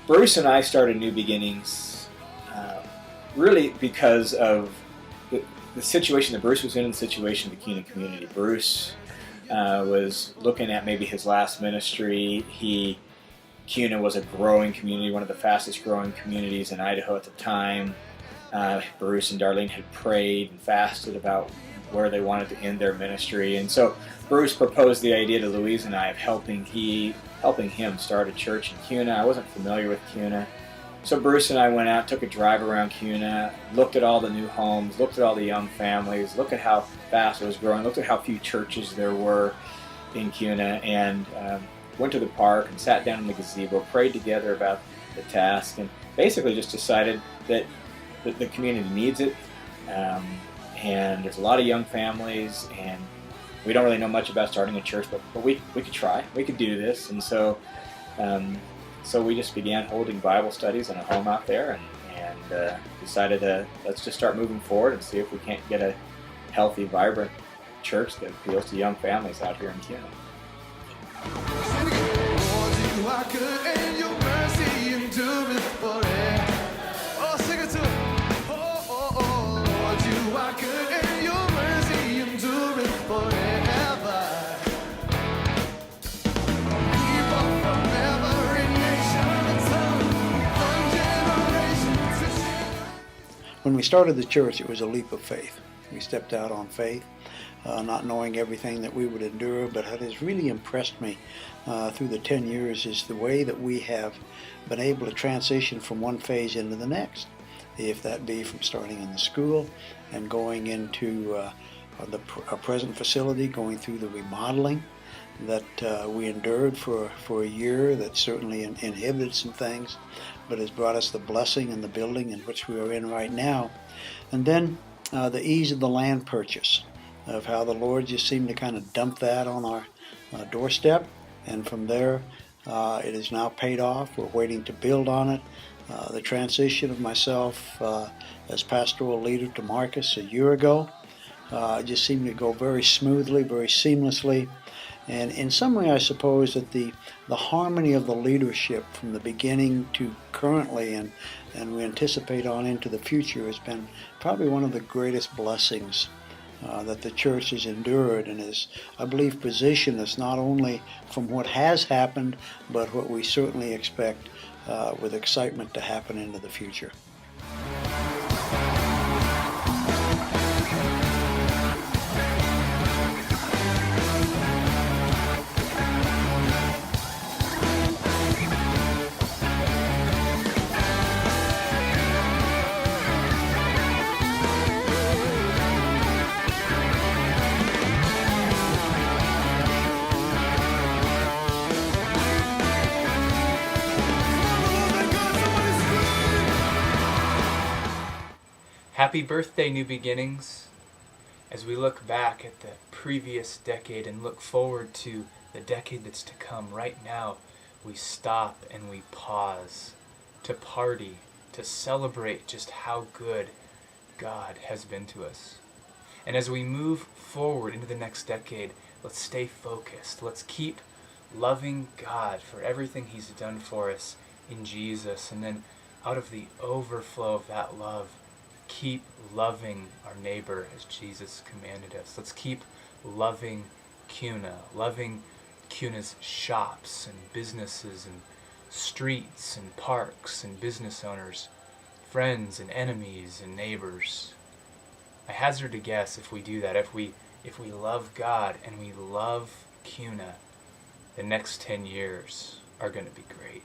Bruce and I started New Beginnings really because of the situation that Bruce was in and the situation of the Keenan community. Bruce was looking at maybe his last ministry. Keenan was a growing community, one of the fastest growing communities in Idaho at the time. Bruce and Darlene had prayed and fasted about where they wanted to end their ministry, and so Bruce proposed the idea to Louise and I of helping him start a church in Kuna. I wasn't familiar with Kuna, so Bruce and I went out, took a drive around Kuna, looked at all the new homes, looked at all the young families, looked at how fast it was growing, looked at how few churches there were in Kuna, and went to the park and sat down in the gazebo, prayed together about the task, and basically just decided that the community needs it. And there's a lot of young families, and we don't really know much about starting a church, but we could try. We could do this. And so we just began holding Bible studies in a home out there, and decided let's just start moving forward and see if we can't get a healthy, vibrant church that appeals to young families out here in Kuna. When we started the church, it was a leap of faith. We stepped out on faith, not knowing everything that we would endure, but what has really impressed me through the 10 years is the way that we have been able to transition from one phase into the next. If that be from starting in the school and going into our present facility, going through the remodeling that we endured for a year, that certainly inhibited some things, but has brought us the blessing and the building in which we are in right now. And then the ease of the land purchase, of how the Lord just seemed to kind of dump that on our doorstep, and from there it is now paid off. We're waiting to build on it. The transition of myself as pastoral leader to Marcus a year ago just seemed to go very smoothly, very seamlessly. And in some way, I suppose that the harmony of the leadership from the beginning to currently, and we anticipate on into the future, has been probably one of the greatest blessings that the church has endured, and is, I believe, positioned us not only from what has happened, but what we certainly expect with excitement to happen into the future. Happy birthday, New Beginnings. As we look back at the previous decade and look forward to the decade that's to come, right now we stop and we pause to party, to celebrate just how good God has been to us. And as we move forward into the next decade, let's stay focused. Let's keep loving God for everything He's done for us in Jesus, and then out of the overflow of that love, keep loving our neighbor as Jesus commanded us. Let's keep loving Kuna, loving Kuna's shops and businesses and streets and parks and business owners, friends and enemies and neighbors. I hazard to guess, if we do that, if we love God and we love Kuna, the next 10 years are going to be great.